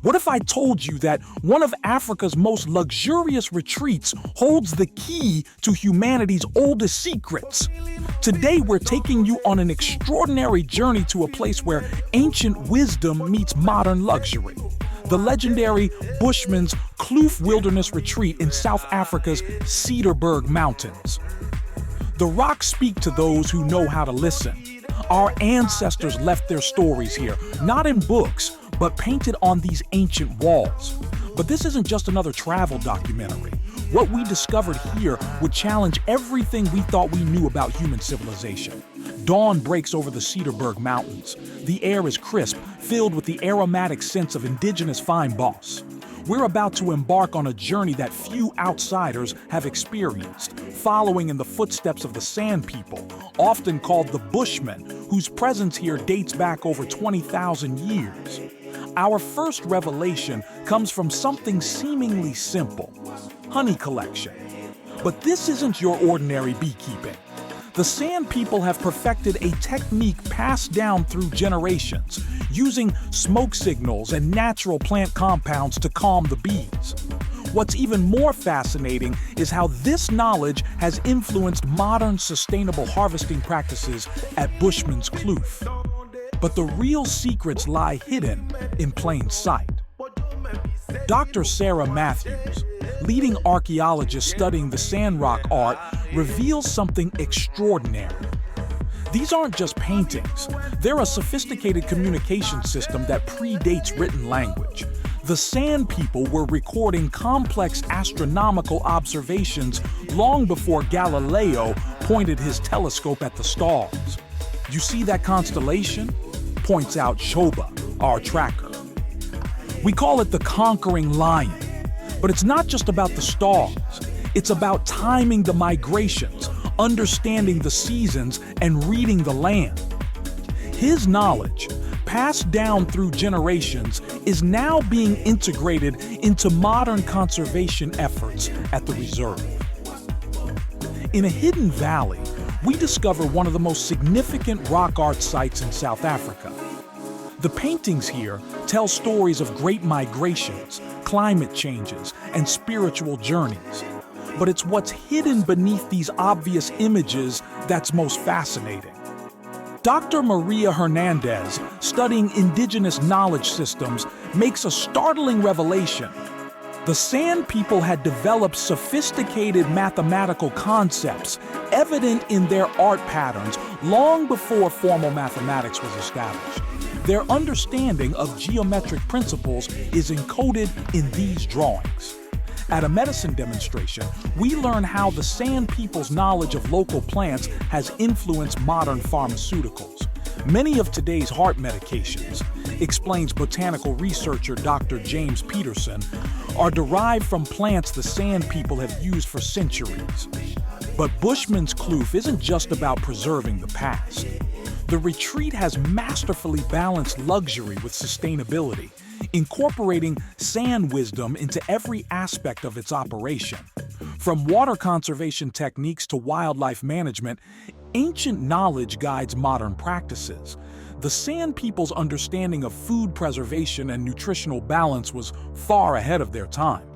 What if I told you that one of Africa's most luxurious retreats holds the key to humanity's oldest secrets? Today, we're taking you on an extraordinary journey to a place where ancient wisdom meets modern luxury. The legendary Bushman's Kloof Wilderness Retreat in South Africa's Cederberg Mountains. The rocks speak to those who know how to listen. Our ancestors left their stories here, not in books, but painted on these ancient walls. But this isn't just another travel documentary. What we discovered here would challenge everything we thought we knew about human civilization. Dawn breaks over the Cederberg Mountains. The air is crisp, filled with the aromatic scents of indigenous fynbos. We're about to embark on a journey that few outsiders have experienced, following in the footsteps of the Sand People, often called the Bushmen, whose presence here dates back over 20,000 years. Our first revelation comes from something seemingly simple: honey collection. But this isn't your ordinary beekeeping. The Sand People have perfected a technique passed down through generations, using smoke signals and natural plant compounds to calm the bees. What's even more fascinating is how this knowledge has influenced modern sustainable harvesting practices at Bushman's Kloof. But the real secrets lie hidden in plain sight. Dr. Sarah Matthews, leading archaeologist studying the sandrock art, reveals something extraordinary. These aren't just paintings. They're a sophisticated communication system that predates written language. The Sand People were recording complex astronomical observations long before Galileo pointed his telescope at the stars. You see that constellation? Points out Shoba, our tracker. We call it the conquering lion. But it's not just about the stars. It's about timing the migrations, understanding the seasons, and reading the land. His knowledge, passed down through generations, is now being integrated into modern conservation efforts at the reserve. In a hidden valley, we discover one of the most significant rock art sites in South Africa. The paintings here tell stories of great migrations, climate changes, and spiritual journeys. But it's what's hidden beneath these obvious images that's most fascinating. Dr. Maria Hernandez, studying indigenous knowledge systems, makes a startling revelation. The Sand People had developed sophisticated mathematical concepts evident in their art patterns long before formal mathematics was established. Their understanding of geometric principles is encoded in these drawings. At a medicine demonstration, we learn how the Sand People's knowledge of local plants has influenced modern pharmaceuticals. Many of today's heart medications, explains botanical researcher Dr. James Peterson, are derived from plants the Sand People have used for centuries. But Bushman's Kloof isn't just about preserving the past. The retreat has masterfully balanced luxury with sustainability, incorporating sand wisdom into every aspect of its operation. From water conservation techniques to wildlife management, ancient knowledge guides modern practices. The Sand People's understanding of food preservation and nutritional balance was far ahead of their time.